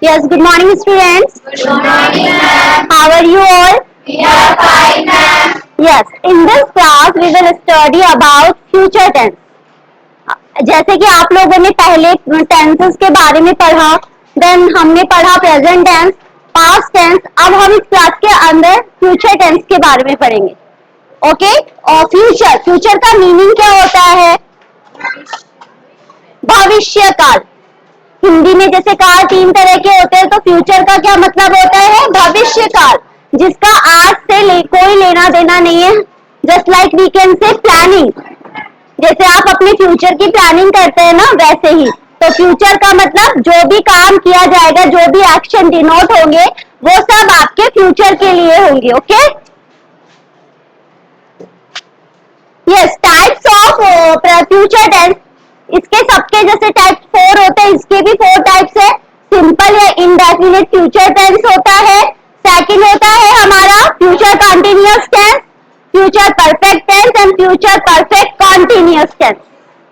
Yes, good morning, students. Good morning, ma'am. How are you all? We are fine, ma'am. Yes, in this class we will study about future tense. जैसे कि आप लोगों ने पहले tenses के बारे में पढ़ा, देन हमने पढ़ा प्रेजेंट टेंस, पास्ट टेंस. अब हम इस क्लास के अंदर फ्यूचर टेंस के बारे में पढ़ेंगे. ओके? और फ्यूचर का मीनिंग क्या होता है? भविष्य काल. हिंदी में जैसे काल 3 तरह के होते हैं, तो फ्यूचर का क्या मतलब होता है? भविष्य काल, जिसका आज से कोई लेना देना नहीं है. Just like we can say planning. जैसे आप अपने फ्यूचर की प्लानिंग करते हैं ना, वैसे ही. तो फ्यूचर का मतलब जो भी काम किया जाएगा, जो भी एक्शन डिनोट होंगे, वो सब आपके फ्यूचर के लिए होंगे. Okay? Yes, types of future tense. इसके सबके जैसे टाइप 4 होते हैं, इसके भी 4 टाइप्स है. सिंपल या इनडेफिनिट फ्यूचर टेंस होता है. सेकंड होता है हमारा future continuous tense, future perfect tense and future perfect continuous tense.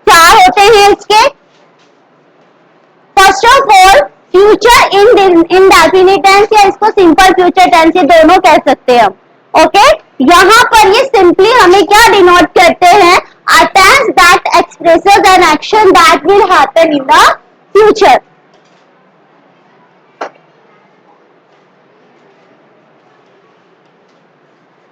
4 होते हैं इसके. First of all future indefinite tense, या इसको सिंपल फ्यूचर टेंस, ये दोनों कह सकते हैं हम. ओके? यहाँ पर ये सिंपली हमें क्या डिनोट करते हैं? A tense that expresses an action that will happen in the future.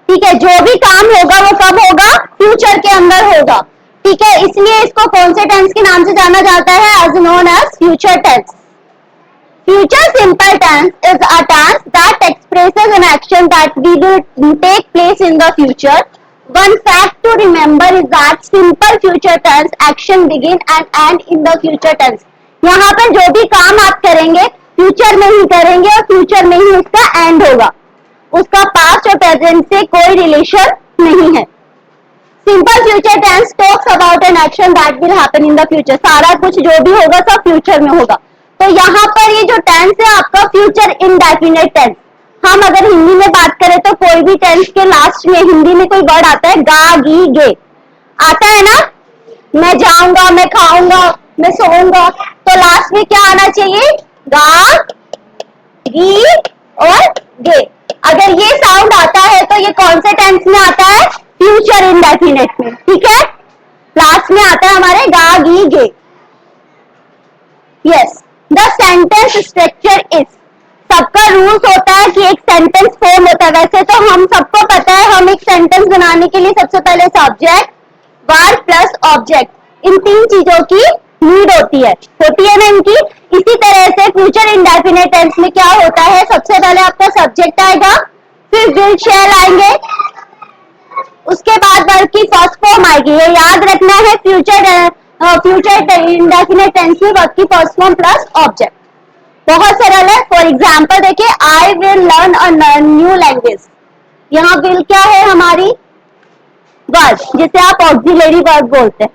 ठीक है, जो भी काम होगा वो कब होगा? फ्यूचर के अंदर होगा. ठीक है, इसलिए इसको कौन से टेंस के नाम से जाना जाता है? as known as future tense. Future simple tense is a tense that expresses an action that will take place in the future. One fact to remember is that simple future tense action begin and end in the future tense. यहाँ पर जो भी काम आप करेंगे future में ही करेंगे और फ्यूचर में ही उसका एंड होगा. उसका पास्ट और प्रेजेंट से कोई रिलेशन नहीं है. Simple future tense talks about an action that will happen in the future. सारा कुछ जो भी होगा सब फ्यूचर में होगा. तो यहाँ पर ये जो टेंस है आपका फ्यूचर इनडेफिनिट टेंस. हम अगर हिंदी में बात करें तो कोई भी टेंस के लास्ट में हिंदी में कोई वर्ड आता है, गा गी गे आता है ना. मैं जाऊंगा, मैं खाऊंगा, मैं सोऊंगा, तो लास्ट में क्या आना चाहिए? गा गी और गे. अगर ये साउंड आता है तो ये कौन से टेंस में आता है? फ्यूचर इनडेफिनिट में. ठीक है, लास्ट में आता है हमारे गा गी गे. Yes, the sentence structure is. सबका रूल्स होता है कि एक सेंटेंस फॉर्म होता है. वैसे तो हम सबको पता है, हम एक सेंटेंस बनाने के लिए सबसे पहले सब्जेक्ट, वर्ब प्लस ऑब्जेक्ट, इन 3 चीजों की नीड होती है ना इनकी. इसी तरह से फ्यूचर इंडेफिनिट टेंस में क्या होता है? सबसे पहले आपका सब्जेक्ट आएगा, फिर विल शैल आएंगे, उसके बाद वर्ब की फर्स्ट फॉर्म आएगी. ये याद रखना है, फ्यूचर इंडेफिनिट टेंस में वर्ब की फर्स्ट फॉर्म प्लस ऑब्जेक्ट. बहुत सरल है. फॉर एग्जाम्पल देखिए, I will learn a new language. यहाँ विल क्या है? हमारी वर्ब, जिसे आप ऑक्सिलरी वर्ब बोलते हैं.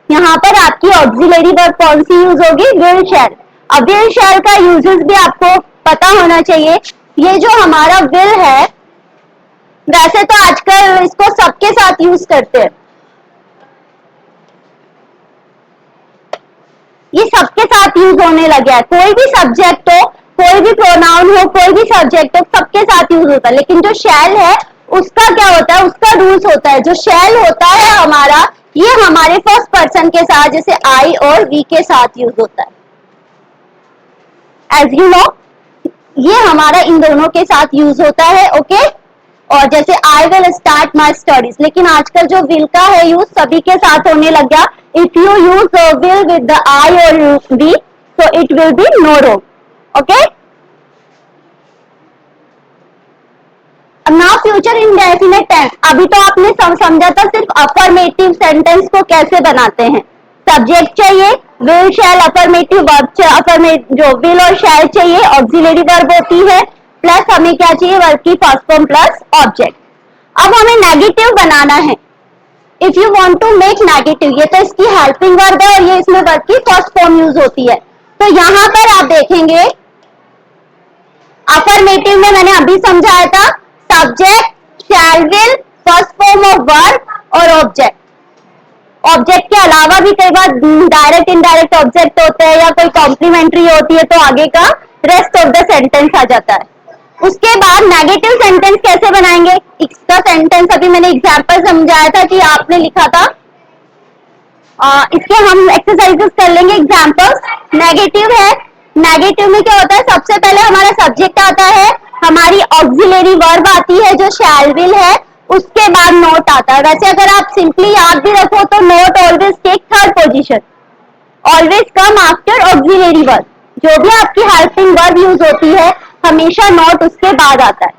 यहाँ पर आपकी ऑक्सिलरी वर्ब कौन सी यूज होगी? विल शैल. अब विल शैल का यूजेस भी आपको पता होना चाहिए. ये जो हमारा विल है, वैसे तो आजकल इसको सबके साथ यूज करते हैं. ये सबके साथ यूज होने लगा है. कोई भी सब्जेक्ट हो, कोई भी प्रोनाउन हो, कोई भी सब्जेक्ट हो, सबके साथ यूज होता है. लेकिन जो शैल है उसका क्या होता है? उसका रूल्स होता है. जो शैल होता है हमारा, ये हमारे फर्स्ट पर्सन के साथ, जैसे आई और वी के साथ यूज होता है. एज यू नो, ये हमारा इन दोनों के साथ यूज होता है. ओके? और जैसे I will start my studies, लेकिन आजकल जो विल का है यूज सभी के साथ होने लग गया. If you use will with the I और we, so it will be no wrong. Okay? Now future indefinite tense. अभी तो आपने समझा था सिर्फ अफर्मेटिव सेंटेंस को कैसे बनाते हैं. सब्जेक्ट चाहिए, विल शैल अफर्मेटिव वर्ब, जो विल और शैल चाहिए ऑक्सिलरी वर्ब होती है, प्लस हमें क्या चाहिए? वर्ब की फर्स्ट फॉर्म प्लस ऑब्जेक्ट. अब हमें नेगेटिव बनाना है. If you want to make negative, ये तो इसकी हेल्पिंग वर्ब है और ये इसमें वर्ब की फर्स्ट फॉर्म यूज होती है. तो यहाँ पर आप देखेंगे अफर्मेटिव में मैंने अभी समझाया था, subject, shall, will, first form of verb और ऑब्जेक्ट. ऑब्जेक्ट के अलावा भी कई बार डायरेक्ट इनडायरेक्ट ऑब्जेक्ट होते हैं या कोई कॉम्प्लीमेंट्री होती है तो आगे का रेस्ट ऑफ द सेंटेंस आ जाता है। उसके बाद नेगेटिव सेंटेंस कैसे बनाएंगे, इसका सेंटेंस अभी मैंने एग्जांपल समझाया था कि आपने लिखा था, इसके हम एक्सरसाइजेस कर लेंगे। एग्जांपल्स नेगेटिव है, नेगेटिव में क्या होता है, सबसे पहले हमारा सब्जेक्ट आता है, हमारी ऑक्सिलरी वर्ब आती है जो शैल विल है, उसके बाद नोट आता है। वैसे अगर आप सिंपली याद भी रखो तो note always take third position, always come after auxiliary verb. जो भी आपकी हेल्पिंग वर्ब यूज होती है हमेशा नोट उसके बाद आता है।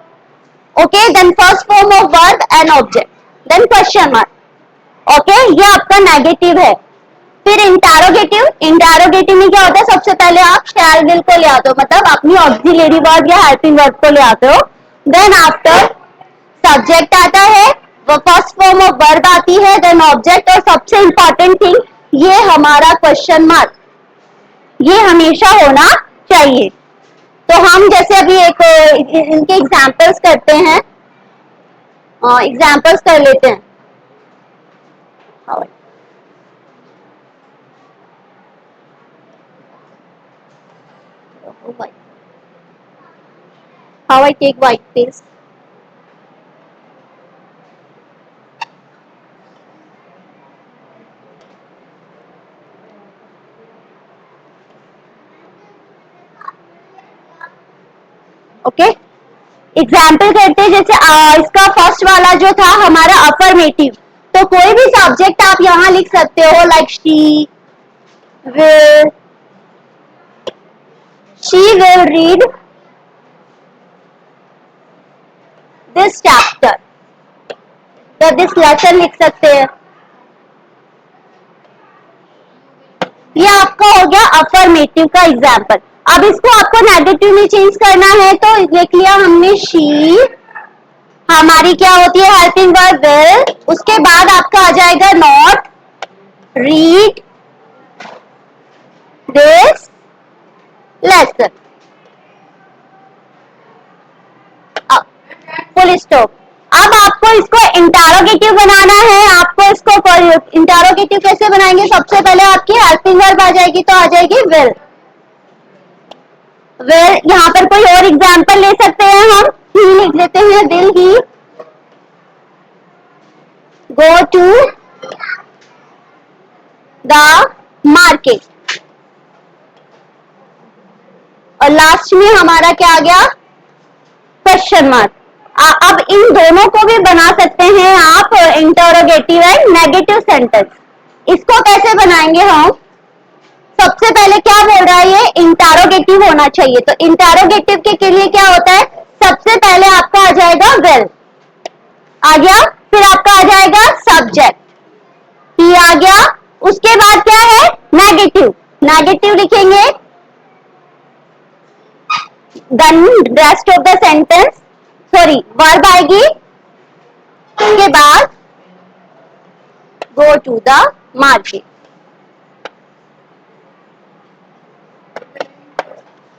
Okay, then first form of verb and object, then question mark. Okay, ये आपका नेगेटिव है। फिर इंटरोगेटिव, इंटरोगेटिव में क्या होता है, सबसे पहले आप शैल विल को ले आते हो, मतलब अपनी ऑक्सिलरी वर्ब या हेल्पिंग वर्ब को ले आते हो। देन आफ्टर सब्जेक्ट आता है, वो फर्स्ट फॉर्म ऑफ वर्ब आती है, देन ऑब्जेक्ट, और सबसे इंपॉर्टेंट थिंग ये हमारा क्वेश्चन मार्क, ये हमेशा होना चाहिए। तो हम जैसे अभी एक इनके एग्जांपल्स करते हैं, एग्जांपल्स कर लेते हैं। How I take white paste? Okay, example करते हैं। जैसे इसका फर्स्ट वाला जो था हमारा अफर्मेटिव, तो कोई भी सब्जेक्ट आप यहाँ लिख सकते हो, like she will read this chapter, तो दिस लेसन लिख सकते हैं। ये आपका हो गया अफर्मेटिव का एग्जाम्पल। अब इसको आपको नेगेटिव में चेंज करना है, तो लिख लिया हमने शी, हमारी क्या होती है हेल्पिंग वर्ब विल, उसके बाद आपका आ जाएगा not read this lesson, full stop. अब आपको इसको इंटरोगेटिव बनाना है, आपको इसको इंटरोगेटिव कैसे बनाएंगे, सबसे पहले आपकी हेल्पिंग वर्ब आ जाएगी, तो आ जाएगी विल। विल यहाँ पर कोई और एग्जांपल ले सकते हैं, हम ही लिख लेते हैं, will he go to the market, और लास्ट में हमारा क्या आ गया, क्वेश्चन मार्क। अब इन दोनों को भी बना सकते हैं आप इंटरोगेटिव एंड नेगेटिव सेंटेंस। इसको कैसे बनाएंगे हम, सबसे पहले क्या बोल रहा है, ये इंटरोगेटिव होना चाहिए, तो इंटरोगेटिव के लिए क्या होता है, सबसे पहले आपका आ जाएगा विल, आ गया, फिर आपका आ जाएगा सब्जेक्ट, ही आ गया, उसके बाद क्या है नेगेटिव, नेगेटिव लिखेंगे, then rest of the sentence, sorry verb आएगी, उसके बाद गो टू द मार्केट।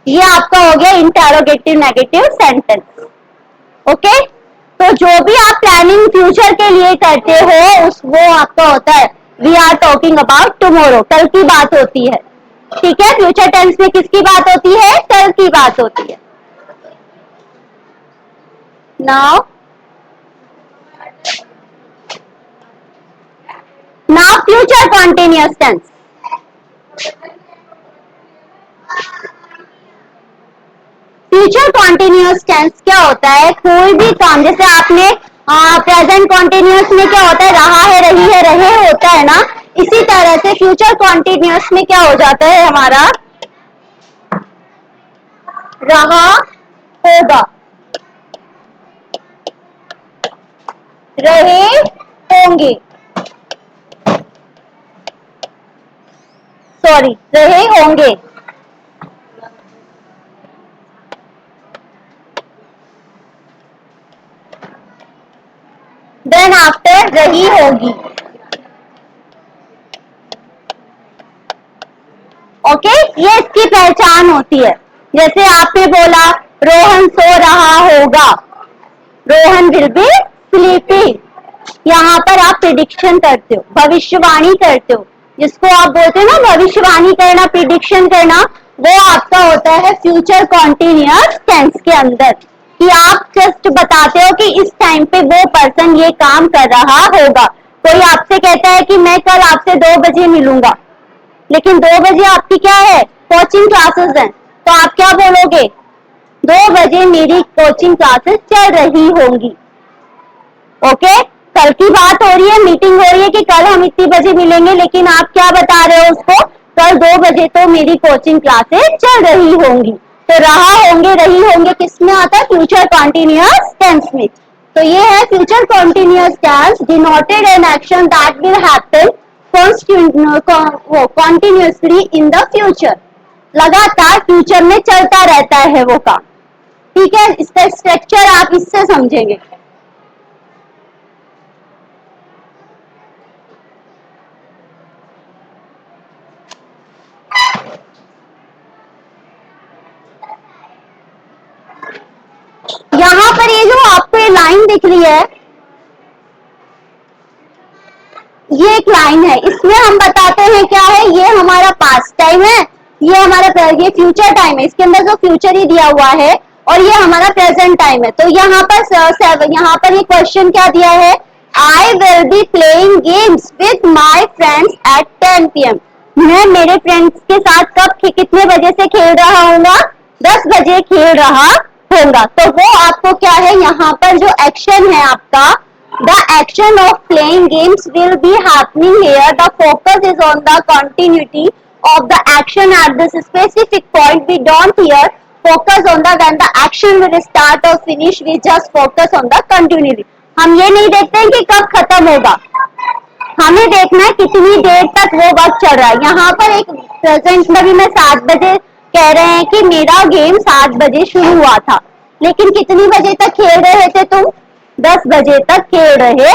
ये आपका हो गया इंटरोगेटिव नेगेटिव सेंटेंस। ओके, तो जो भी आप प्लानिंग फ्यूचर के लिए करते हो वो आपका होता है we are talking about tomorrow, कल की बात होती है। ठीक है, फ्यूचर टेंस में किसकी बात होती है, कल की बात होती है। Now future continuous tense। Future continuous tense क्या होता है, कोई भी काम, जैसे आपने प्रेजेंट कॉन्टिन्यूअस में क्या होता है, रहा है, रही है, रहे होता है ना, इसी तरह से फ्यूचर कॉन्टिन्यूअस में क्या हो जाता है हमारा, रहा होगा, रहे होंगे, सॉरी रहे होंगे। देन आफ्टर रही होगी। ओके, ये इसकी पहचान होती है। जैसे आपने बोला रोहन सो रहा होगा, रोहन विल बी स्लीपिंग, यहाँ पर आप प्रिडिक्शन करते हो, भविष्यवाणी करते हो, जिसको आप बोलते हो ना भविष्यवाणी करना, प्रिडिक्शन करना, वो आपका होता है फ्यूचर कॉन्टिन्यूअस टेंस के अंदर, कि आप जस्ट बताते हो कि इस टाइम पे वो पर्सन ये काम कर रहा होगा। कोई आपसे कहता है कि मैं कल आपसे 2 बजे मिलूंगा, लेकिन 2 बजे आपकी क्या है, कोचिंग क्लासेस हैं, तो आप क्या बोलोगे, 2 बजे मेरी कोचिंग क्लासेस चल रही होंगी। ओके, कल की बात हो रही है, मीटिंग हो रही है कि कल हम इतनी बजे मिलेंगे, लेकिन आप क्या बता रहे हो उसको, कल 2 बजे तो मेरी कोचिंग क्लासेस चल रही होंगी। तो रहा होंगे, रही होंगे किसमें आता है, फ्यूचर कॉन्टिन्यूअस टेंस में। तो ये है future continuous tense, denoted an action that will happen continuously in the future. लगातार फ्यूचर में चलता रहता है वो काम। ठीक है, इसका स्ट्रक्चर आप इससे समझेंगे। यहां पर ये जो आपको ये लाइन दिख रही है, ये एक लाइन है, इसमें हम बताते हैं क्या है, ये हमारा पास्ट टाइम है, ये हमारा ये फ्यूचर टाइम है, इसके अंदर जो फ्यूचर ही दिया हुआ है, और ये हमारा प्रेजेंट टाइम है। तो यहाँ पर ये क्वेश्चन क्या दिया है, I will be playing games with my friends at 10 PM। मैं मेरे फ्रेंड्स के साथ कब कितने बजे से खेल रहा हूँगा, 10 बजे खेल रहा होगा। तो वो आपको क्या है, यहाँ पर जो एक्शन है आपका, the action of playing games will be happening here. The focus is on the continuity of the action at this specific point. We don't here focus on the when the action will start or finish. We just focus on the continuity. हम ये नहीं देखते हैं कि कब खत्म होगा, हमें देखना है कितनी देर तक वो वक्त चल रहा है। यहाँ पर एक प्रेजेंट में भी मैं 7 बजे कह रहे हैं कि मेरा गेम 7 बजे शुरू हुआ था, लेकिन कितनी बजे तक खेल रहे थे तुम, 10 बजे तक खेल रहे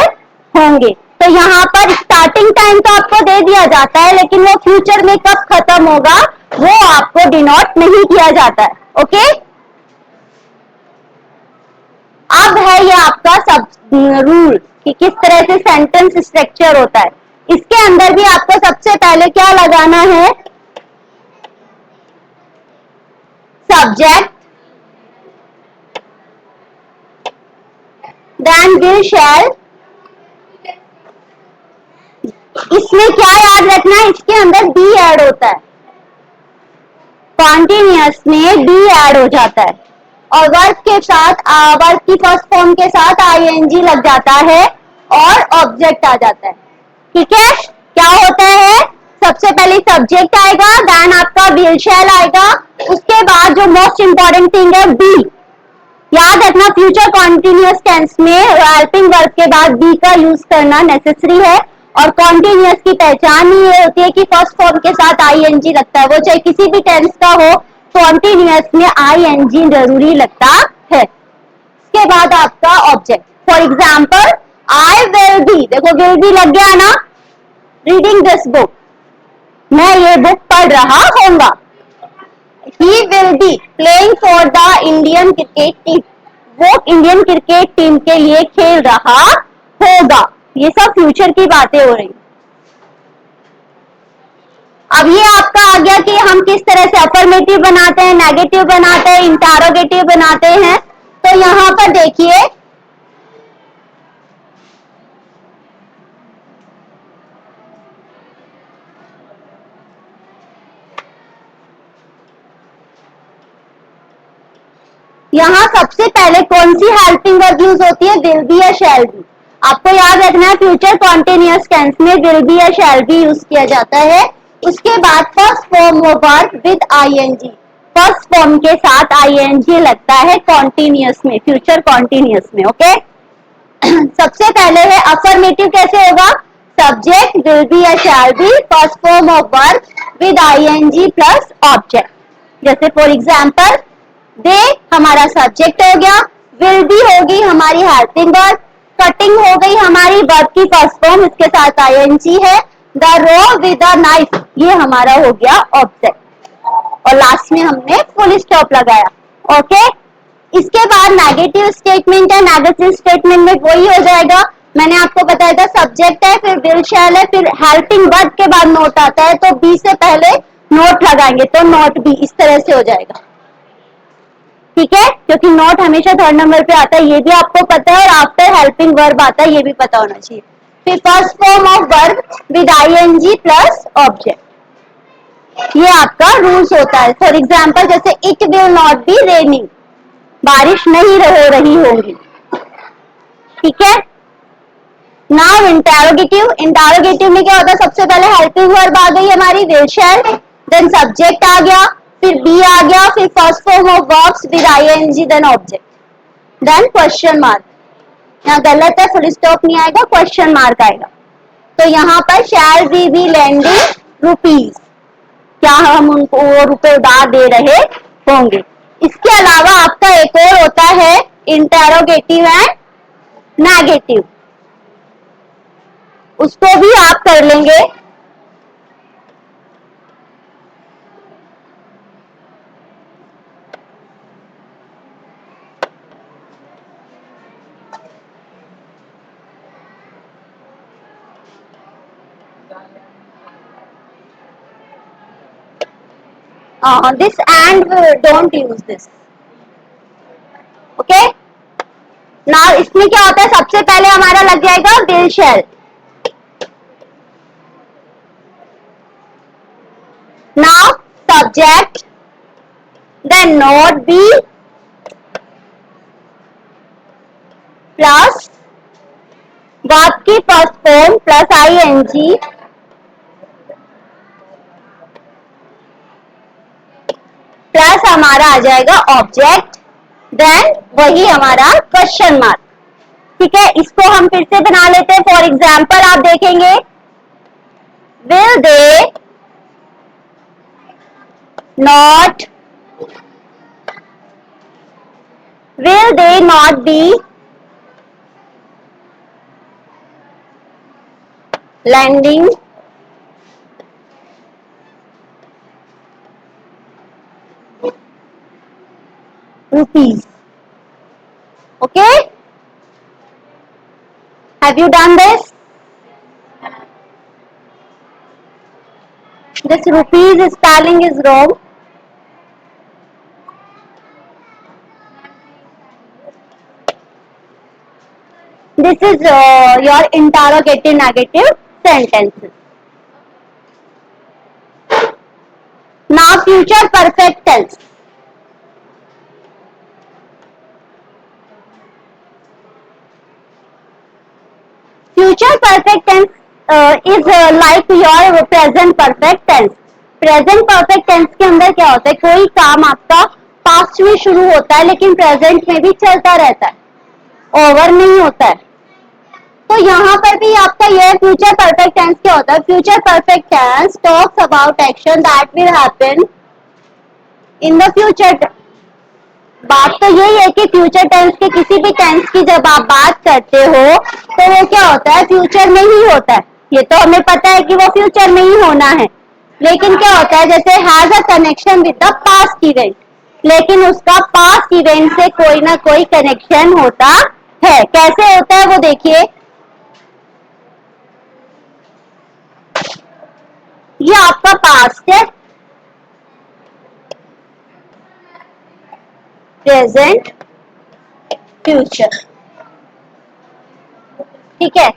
होंगे। तो यहाँ पर स्टार्टिंग टाइम तो आपको दे दिया जाता है, लेकिन वो फ्यूचर में कब खत्म होगा वो आपको डिनोट नहीं किया जाता है। ओके, अब है ये आपका सब रूल कि किस तरह से सेंटेंस स्ट्रक्चर होता है। इसके अंदर भी आपको सबसे पहले क्या लगाना है, सब्जेक्ट, देन विल शैल। इसमें क्या याद रखना है, इसके अंदर बी ऐड होता है, कॉन्टिन्यूअस में बी ऐड हो जाता है, और वर्ब के साथ वर्ब की फर्स्ट फॉर्म के साथ आईएनजी लग जाता है और ऑब्जेक्ट आ जाता है। ठीक है, क्या होता है, सबसे पहले सब्जेक्ट आएगा, देन आपका विल शैल आएगा, उसके बाद जो मोस्ट इंपॉर्टेंट थिंग है बी। याद रखना फ्यूचर कॉन्टिन्यूअस टेंस में हेल्पिंग वर्ब के बाद बी का यूज करना नेसेसरी है, और कॉन्टिन्यूअस की पहचान ही ये होती है कि फर्स्ट फॉर्म के साथ आईएनजी लगता है, वो चाहे किसी भी टेंस का हो, कॉन्टिन्यूअस में आईएनजी जरूरी लगता है। इसके बाद आपका object, for example I will B, देखो विल बी लग गया ना, रीडिंग दिस बुक, मैं ये बुक पढ़ रहा होऊंगा। He will be playing for the Indian cricket team. वो इंडियन क्रिकेट टीम के लिए खेल रहा होगा। ये सब फ्यूचर की बातें हो रही। अब ये आपका आ गया कि हम किस तरह से अफर्मेटिव बनाते हैं, नेगेटिव बनाते हैं, इंटरोगेटिव बनाते हैं। तो यहाँ पर देखिए, यहाँ सबसे पहले कौन सी हेल्पिंग वर्ब यूज होती है, विल बी या शैल बी। आपको याद रखना है फ्यूचर कॉन्टिन्यूअस टेंस में विल बी या शैल बी यूज किया जाता है। उसके बाद first form verb with ING, first form के साथ आईएनजी लगता है कॉन्टिन्यूअस में, फ्यूचर कॉन्टिन्यूअस में। ओके, सबसे पहले है अफर्मेटिव, कैसे होगा, सब्जेक्ट विल बी या shall be, first form of verb with ING plus object. जैसे फॉर एग्जाम्पल दे हमारा सब्जेक्ट हो गया, विल बी होगी हमारी हेल्पिंग वर्ब, कटिंग हो गई हमारी वर्ब की फर्स्ट फॉर्म, इसके साथ आईएनजी है, the row with the knife ये हमारा हो गया ऑब्जेक्ट, और लास्ट में हमने फुल स्टॉप लगाया। ओके, इसके बाद नेगेटिव स्टेटमेंट है, नेगेटिव स्टेटमेंट में वही हो जाएगा, मैंने आपको बताया था सब्जेक्ट है, फिर विल शैल है, फिर हेल्पिंग वर्ब के बाद नोट आता है, तो बी से पहले नोट लगाएंगे तो नोट बी, इस तरह से हो जाएगा। ठीक है, क्योंकि नोट हमेशा थर्ड नंबर पे आता है, ये भी आपको पता है, और आफ्टर हेल्पिंग वर्ब आता है, ये भी पता होना चाहिए। फिर first form of verb with ING plus object, ये आपका रूल्स होता है। फॉर एग्जाम्पल जैसे it will not be raining, बारिश नहीं हो रही होगी। ठीक है, नाउ इंटेरोगेटिव, इंटेरोगेटिव में क्या होता है, सबसे पहले हेल्पिंग वर्ब आ गई हमारी विल शैल, देन सब्जेक्ट आ गया, फिर बी आ गया, फिर first form of verbs with ING then object, then question mark. यहाँ गलत है, फुल स्टॉप नहीं आएगा, क्वेश्चन मार्क आएगा। तो यहाँ पर shall we be lending rupees, क्या हम उनको वो रुपए उधार दे रहे होंगे। इसके अलावा आपका एक और होता है इंटेरोगेटिव एंड नेगेटिव, उसको भी आप कर लेंगे। This and don't use this. Okay, now इसमें क्या होता है, सबसे पहले हमारा लग जाएगा will shall, now subject, then not be plus verb की first form plus ING plus हमारा आ जाएगा ऑब्जेक्ट, देन वही हमारा क्वेश्चन मार्क। ठीक है, इसको हम फिर से बना लेते हैं। फॉर एग्जाम्पल आप देखेंगे will they not, will they not be lending rupees? Okay, have you done this? This rupees spelling is wrong. This is your interrogative negative sentences. Now future perfect tense. Future perfect tense is like your present perfect tense. Present perfect tense के अंदर क्या होता है, कोई काम आपका past में शुरू होता है लेकिन प्रेजेंट में भी चलता रहता है, ओवर नहीं होता है। तो यहाँ पर भी आपका यह फ्यूचर परफेक्ट टेंस क्या होता है, future perfect tense talks about action that will happen in the future. बात तो यही है कि फ्यूचर टेंस के किसी भी टेंस की जब आप बात करते हो तो वो क्या होता है, फ्यूचर में ही होता है। ये तो हमें पता है कि वो फ्यूचर में ही होना है, लेकिन क्या होता है, जैसे has a connection with the past event, लेकिन उसका पास्ट इवेंट से कोई ना कोई कनेक्शन होता है। कैसे होता है वो देखिए, ये आपका पास्ट है, प्रेजेंट, फ्यूचर। ठीक है,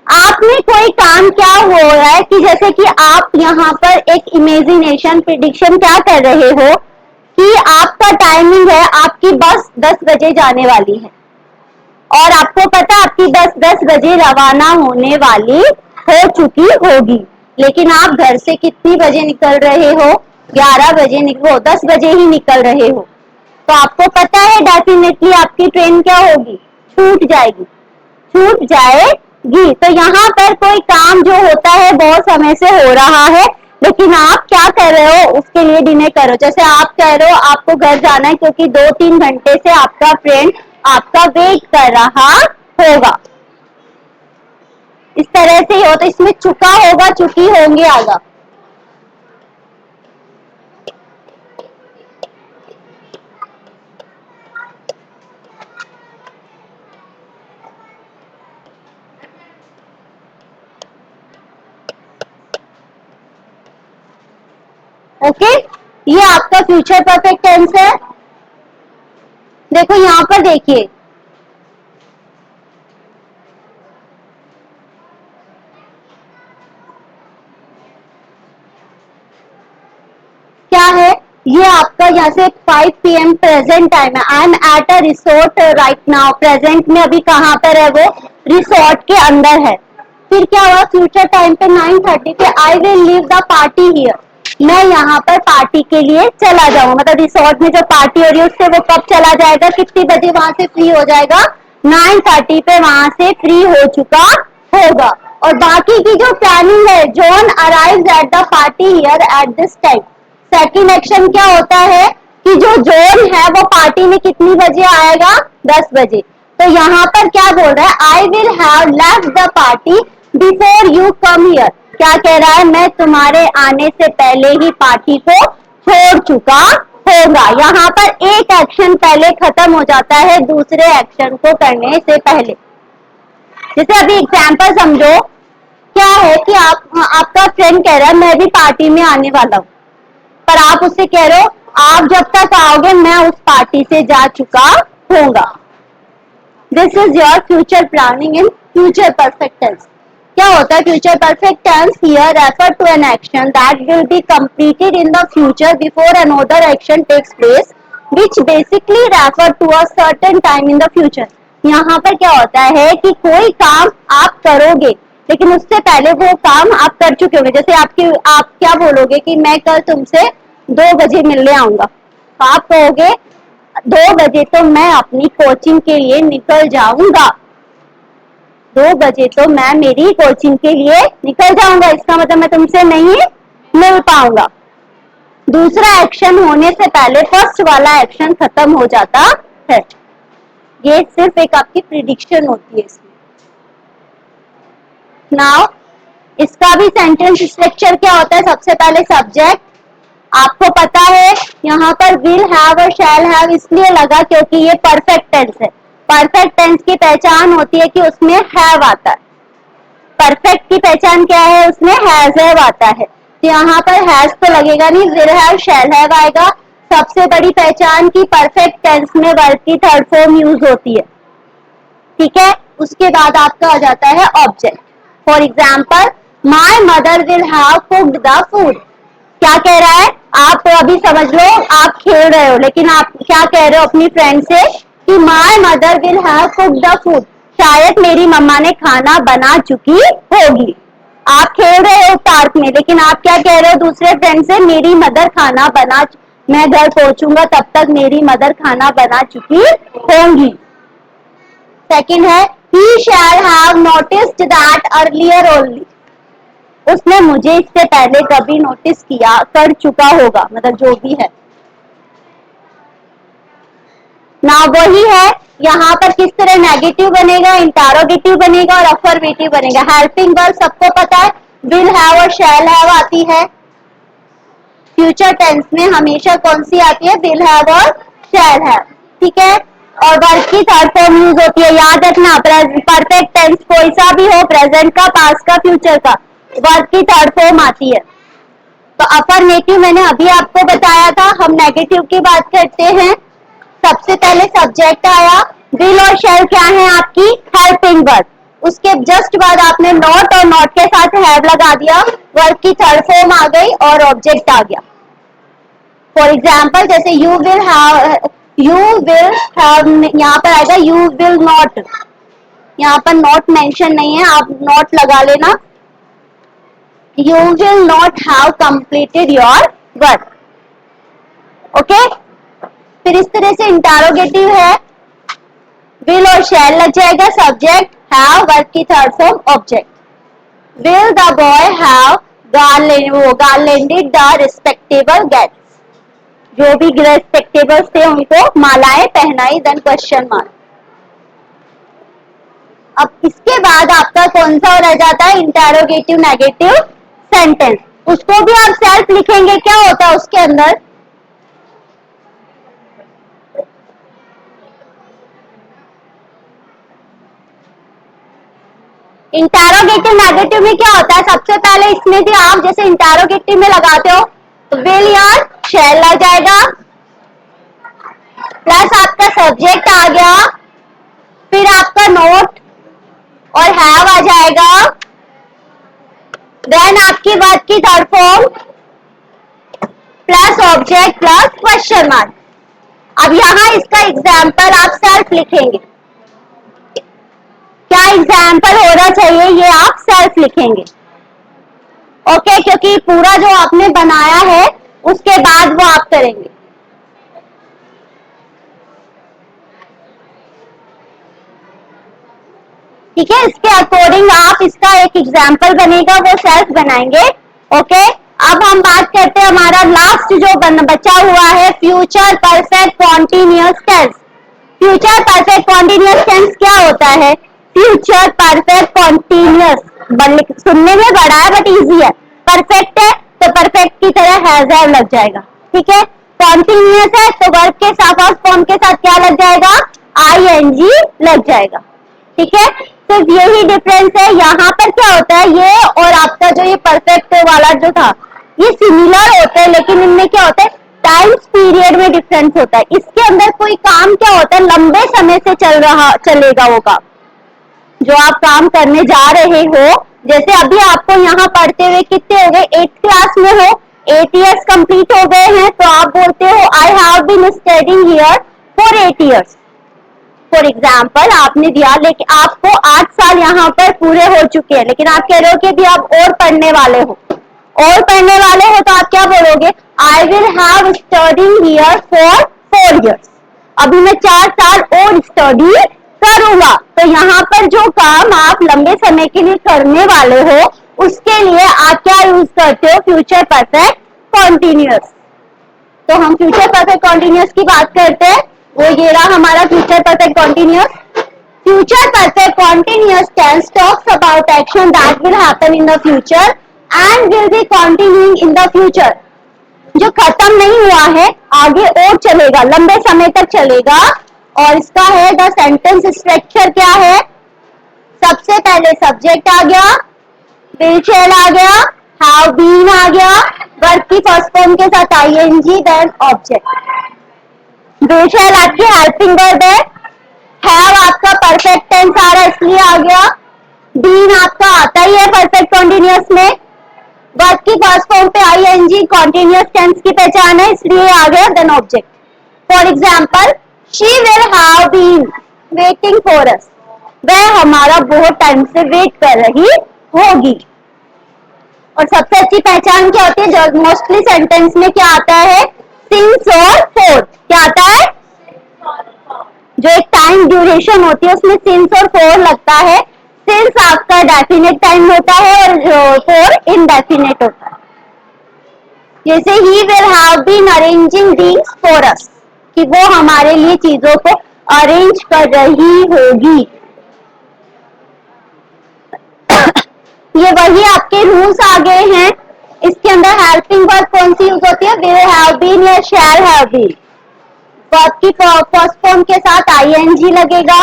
आपने कोई काम क्या हो रहा है कि जैसे कि आप यहाँ पर एक इमेजिनेशन प्रिडिक्शन क्या कर रहे हो कि आपका टाइमिंग है, आपकी बस 10 बजे जाने वाली है और आपको पता है आपकी बस 10 बजे रवाना होने वाली हो चुकी होगी, लेकिन आप घर से कितनी बजे निकल रहे हो, 11 बजे निकलो, 10 बजे ही निकल रहे हो, तो आपको पता है डेफिनेटली आपकी ट्रेन क्या होगी, छूट जाएगी, छूट जाएगी। तो यहाँ पर कोई काम जो होता है बहुत समय से हो रहा है, लेकिन आप क्या कर रहे हो, उसके लिए डिले करो। जैसे आप कह रहे हो आपको घर जाना है क्योंकि 2-3 घंटे से आपका फ्रेंड आपका वेट कर रहा होगा, इस तरह से ही हो, तो इसमें चुका होगा, चुकी होंगे आगा। ओके, ये आपका फ्यूचर परफेक्ट टेंस है। देखो यहां पर देखिए, क्या है, ये आपका यहाँ से 5 PM प्रेजेंट टाइम है। I am at a resort right now, present में अभी कहाँ पर है वो, रिसोर्ट के अंदर है। फिर क्या हुआ, फ्यूचर टाइम पे 9:30 पे I will leave the party here, मैं यहाँ पर पार्टी के लिए चला जाऊंगा, मतलब रिसोर्ट में जो पार्टी हो रही है उससे वो कब चला जाएगा, कितनी बजे वहां से फ्री हो जाएगा, 9:30 पे वहां से फ्री हो चुका होगा। और बाकी की जो प्लानिंग है, John arrives at the party here at this time, second action क्या होता है कि जो जॉन है वो पार्टी में कितनी बजे आएगा, 10 बजे। तो यहाँ पर क्या बोल रहा है, I will have left the party before you come here, क्या कह रहा है, मैं तुम्हारे आने से पहले ही पार्टी को छोड़ चुका होगा। यहाँ पर एक एक्शन पहले खत्म हो जाता है दूसरे एक्शन को करने से पहले। जैसे अभी एग्जाम्पल समझो, क्या है कि आपका फ्रेंड कह रहा है मैं भी पार्टी में आने वाला हूँ, पर आप उससे कह रहे हो आप जब तक आओगे मैं उस पार्टी से जा चुका होऊंगा। This is your future planning in future perfect tense. क्या होता है future perfect tense, here refer to an action that will be completed in the future before another action takes place which basically refer to a certain time in the future. यहाँ पर क्या होता है कि कोई काम आप करोगे लेकिन उससे पहले वो काम आप कर चुके होंगे। जैसे आप क्या बोलोगे कि मैं कल तुमसे 2 बजे मिलने आऊंगा, तो आप कहोगे 2 बजे तो मैं अपनी कोचिंग के लिए निकल जाऊंगा, 2 बजे तो मैं मेरी कोचिंग के लिए निकल जाऊंगा, इसका मतलब मैं तुमसे नहीं मिल पाऊंगा। दूसरा एक्शन होने से पहले फर्स्ट वाला एक्शन खत्म हो जाता है। ये सिर्फ एक आपकी प्रिडिक्शन होती है इसमें। नाउ इसका भी सेंटेंस स्ट्रक्चर क्या होता है, सबसे पहले सब्जेक्ट, आपको पता है यहाँ पर विल हैव और शैल हैव इसलिए लगा क्योंकि ये परफेक्ट टेंस है। परफेक्ट टेंस की पहचान होती है कि उसमें हैव आता है, परफेक्ट की पहचान क्या है, उसमें हैज हैव आता है। तो यहाँ पर हैज तो लगेगा नहीं, विल हैव शैल हैव आएगा। सबसे बड़ी पहचान की परफेक्ट टेंस में वर्ब की थर्ड फॉर्म यूज होती है, ठीक है। उसके बाद आपका आ जाता है object. For example, my mother will have cooked the food, क्या कह रहा है, आप तो अभी समझ लो आप खेल रहे हो लेकिन आप क्या कह रहे हो अपनी फ्रेंड से कि my mother will have cooked the food, शायद मेरी मम्मा ने खाना बना चुकी होगी। आप खेल रहे हो पार्क में लेकिन आप क्या कह रहे हो दूसरे फ्रेंड से, मेरी मदर खाना बना, मैं घर पहुंचूंगा तब तक मेरी मदर खाना बना चुकी होंगी। सेकंड है, he shall have noticed that earlier only, उसने मुझे इससे पहले कभी नोटिस किया, कर चुका होगा, मतलब जो भी है ना वही है। यहाँ पर किस तरह नेगेटिव बनेगा, इंटारोगेटिव बनेगा और अफर्मेटिव बनेगा। हेल्पिंग वर्ब सबको पता है, विल हैव और शैल हैव आती है। फ्यूचर टेंस में हमेशा कौन सी आती है, विल हैव और शैल हैव, ठीक है। और वर्ब की थर्ड फॉर्म यूज होती है, याद रखना परफेक्ट टेंस कोई सा भी हो, प्रेजेंट का, पास्ट का, फ्यूचर का, वर्ब की थर्ड फॉर्म आती है। तो अफर्मेटिव मैंने अभी आपको बताया था। हम नेगेटिव की बात करते हैं। सबसे पहले सब्जेक्ट आया, विल और शैल क्या है आपकी हेल्पिंग वर्ब, उसके जस्ट बाद आपने नॉट और नॉट के साथ हैव लगा दिया, वर्ब की थर्ड फॉर्म आ गई और ऑब्जेक्ट आ गया। फॉर एग्जाम्पल जैसे यू विल हैव, यहाँ पर आएगा यू विल नॉट, यहाँ पर नॉट मेंशन नहीं है, आप नॉट लगा लेना, you will not have completed your work, okay. फिर इस तरह से इंटारोगेटिव है, विल और शैल लग जाएगा, सब्जेक्ट हैव, वर्ब की third form object. Will the boy have garlanded the respectable guests, जो भी रिस्पेक्टेबल्स थे उनको मालाएं पहनाई, देन क्वेश्चन मार्क। अब इसके बाद आपका कौन सा रह जाता है, इंटारोगेटिव नेगेटिव सेंटेंस, उसको भी आप सेल्फ लिखेंगे, क्या होता है उसके अंदर, इंटारोगेटिव नेगेटिव में क्या होता है, सबसे पहले इसमें भी आप जैसे इंटारोगेटिव में लगाते हो विल यहाँ शैल लग जाएगा, प्लस आपका सब्जेक्ट आ गया, फिर आपका नोट और हैव आ जाएगा, देन आपकी वर्ब की third form plus object plus question mark. अब यहाँ इसका एग्जाम्पल आप सेल्फ लिखेंगे, क्या एग्जाम्पल होना चाहिए ये आप सेल्फ लिखेंगे, ओके, क्योंकि पूरा जो आपने बनाया है उसके बाद वो आप करेंगे। ठीक है, इसके अकॉर्डिंग आप इसका एक एग्जाम्पल बनेगा वो सेल्फ बनाएंगे, ओके। अब हम बात करते हैं हमारा लास्ट जो बचा हुआ है future perfect continuous tense. Future perfect continuous tense क्या होता है? फ्यूचर परफेक्ट कॉन्टिन्यूअस, सुनने में बड़ा है बट इजी है। परफेक्ट है तो परफेक्ट की तरह हैज हैव लग जाएगा, ठीक है। कॉन्टिन्यूअस है तो वर्ब के साथ और फॉर्म के साथ क्या लग जाएगा? आईएनजी लग जाएगा, ठीक है। तो यही डिफरेंस है। यहाँ पर क्या होता है, ये और आपका जो ये परफेक्ट वाला जो था ये सिमिलर होते हैं, लेकिन इनमें क्या होता है टाइम पीरियड में डिफरेंस होता है। इसके अंदर कोई काम क्या होता है लंबे समय से चलेगा वो काम जो आप काम करने जा रहे हो। जैसे अभी आपको यहाँ पढ़ते हुए कितने हो गए, 8th क्लास में हो, 8 years कंप्लीट हो गए हैं, तो आप बोलते हो I have been studying here for 8 years। For example आपने दिया, लेकिन आपको 8 साल यहाँ पर पूरे हो चुके हैं, लेकिन आप कह रहे हो कि अभी आप और पढ़ने वाले हो, तो आप क्या बोलोगे? आई will have studying here for 4 years। अभी मैं 4 साल और स्टडी करूंगा। तो यहाँ पर जो काम आप लंबे समय के लिए करने वाले हो उसके लिए आप क्या यूज करते हो? Future perfect continuous. तो हम फ्यूचर परफेक्ट कॉन्टिन्यूअस की बात करते हैं, वो ये रहा हमारा future perfect continuous. Future perfect continuous tense talks about action that will happen in the future and will be continuing in the future. जो खत्म नहीं हुआ है आगे और चलेगा, लंबे समय तक चलेगा। और इसका है द सेंटेंस स्ट्रक्चर क्या है? सबसे पहले सब्जेक्ट आ गया, विल शैल आ गया, हैव बीन आ गया, वर्ब की फर्स्ट फॉर्म के साथ ING, then object. Will shall आपकी हेल्पिंग वर्ब है, हैव आपका परफेक्ट टेंस आ रहा है इसलिए आ गया, बीन आपका आता ही है परफेक्ट कॉन्टिन्यूअस में, वर्ब की फर्स्ट फॉर्म पे आईएनजी कॉन्टिन्यूअस टेंस की पहचान है इसलिए आ गया, then object. For example she will have been waiting for us, वह हमारा बहुत टाइम से वेट कर रही होगी। और सबसे अच्छी पहचान क्या होती है? जो मोस्टली सेंटेंस में क्या आता है? सिंस और फॉर। क्या आता है? जो एक टाइम ड्यूरेशन होती है उसमें सिंस और फॉर लगता है। सिंस आपका डेफिनेट टाइम होता है और फॉर इनडेफिनेट होता है। जैसे he will have been arranging things for us, कि वो हमारे लिए चीजों को अरेंज कर रही होगी। ये वही आपके रूल्स आ गए हैं। इसके अंदर हेल्पिंग वर्ब कौन सी यूज होती है? विल हैव बीन या शैल हैव बीन। वर्ब की फर्स्ट फॉर्म के साथ आईएनजी लगेगा।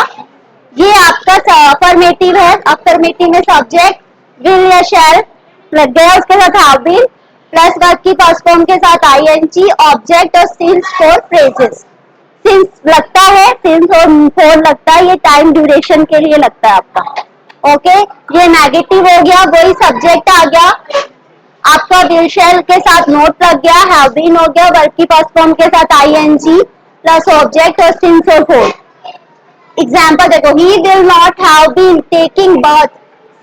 ये आपका अफर्मेटिव है, अफर्मेटिव में सब्जेक्ट विल या शैल लग गया, उसके साथ हैव बीन प्लस वर्ब की फर्स्ट फॉर्म के साथ आईएनजी, ऑब्जेक्ट और सिंस फॉर फ्रेजेस। सिंस लगता है, सिंस और फॉर लगता है, ये टाइम ड्यूरेशन के लिए लगता है आपका, ओके। ये नेगेटिव हो गया, वही सब्जेक्ट आ गया आपका, विल शैल के साथ नोट लग गया, हैव बीन हो गया, वर्ब की फर्स्ट फॉर्म के साथ आईएनजी प्लस ऑब्जेक्ट और सिंस और फॉर। एग्जाम्पल देखो, he will not have been taking bath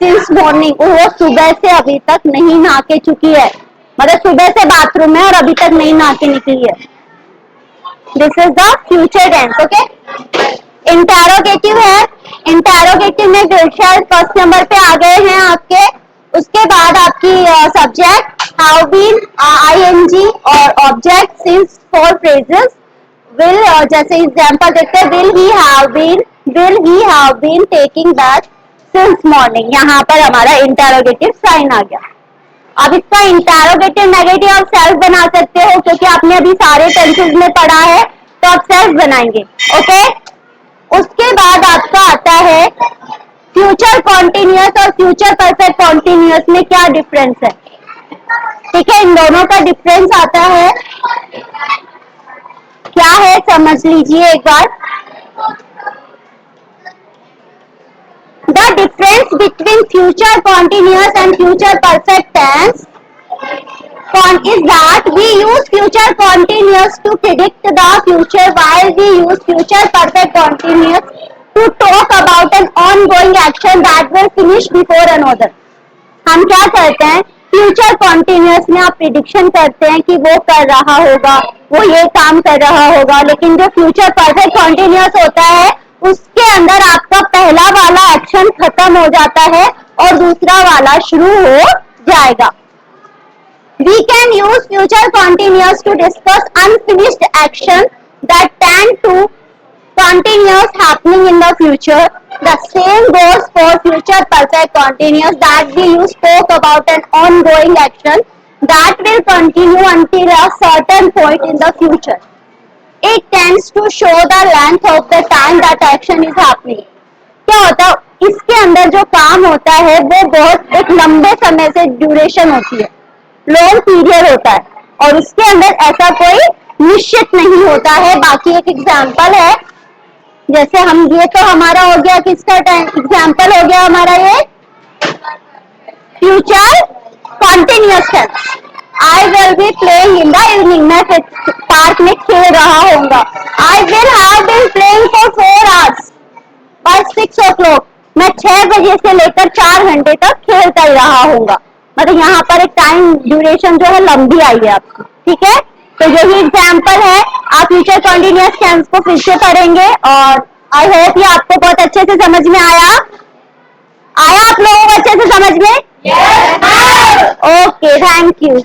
since morning, वो सुबह से अभी तक नहीं नहा के चुकी है, मतलब सुबह से बाथरूम में और अभी तक नहीं नहा के निकली है। This is the future tense, okay. Interrogative है, इंटेरोगेटिव में विल शैल फर्स्ट नंबर पे आ गए हैं आपके, उसके बाद आपकी सब्जेक्ट हैव बीन, आईएनजी और object since for phrases. Will, जैसे एग्जांपल देखते हैं, will he have been taking bath since morning. यहाँ पर हमारा इंटेरोगेटिव साइन आ गया। अब इसका इंटेरोगेटिव नेगेटिव आप सेल्फ बना सकते हो, क्योंकि आपने अभी सारे टेंसेस में पढ़ा है, तो आप सेल्फ बनाएंगे, ओके। उसके बाद आपका आता है फ्यूचर कॉन्टिन्यूअस और फ्यूचर परफेक्ट कॉन्टिन्यूअस में क्या डिफरेंस है? ठीक है, इन दोनों का डिफरेंस आता है, क्या है समझ लीजिए एक बार। The difference between future continuous and future perfect tense is that we use future continuous to predict the future while we use future perfect continuous to talk about an ongoing action that will finish before another। हम क्या करते हैं, future continuous में आप prediction करते हैं कि वो कर रहा होगा, वो ये काम कर रहा होगा, लेकिन जो फ्यूचर परफेक्ट कॉन्टिन्यूअस होता है उसके अंदर आपका पहला वाला एक्शन खत्म हो जाता है और दूसरा वाला शुरू हो जाएगा। We can use future continuous to discuss unfinished action that tend to continuous happening in the future. The same goes for future perfect continuous that we use talk about an ongoing action that will continue until a certain point in the future. It tends to show the length of the time that action is happening. क्या होता है, इसके अंदर जो काम होता है वो बहुत एक लंबे समय से ड्यूरेशन होती है, लॉन्ग पीरियड होता है, और उसके अंदर ऐसा कोई निश्चित नहीं होता है। बाकी एक एग्जाम्पल है, जैसे हम ये तो हमारा हो गया, किसका एग्जाम्पल हो गया हमारा, ये future continuous tense. I will be playing in the evening, मैं पार्क में खेल रहा होऊंगा। I will have been playing for 4 hours by 6 o'clock, मैं 6 बजे से लेकर 4 घंटे तक खेलता ही रहा होऊंगा। मतलब यहाँ पर एक टाइम ड्यूरेशन जो है लंबी आई है आपकी, ठीक है। तो यही एग्जाम्पल है, आप फ्यूचर कॉन्टिन्यूअस टेंस को फिर से पढ़ेंगे और आई होप ये आपको बहुत अच्छे से समझ में आया आप लोगों को अच्छे से समझ में? Yes, ma'am. Okay, thank you.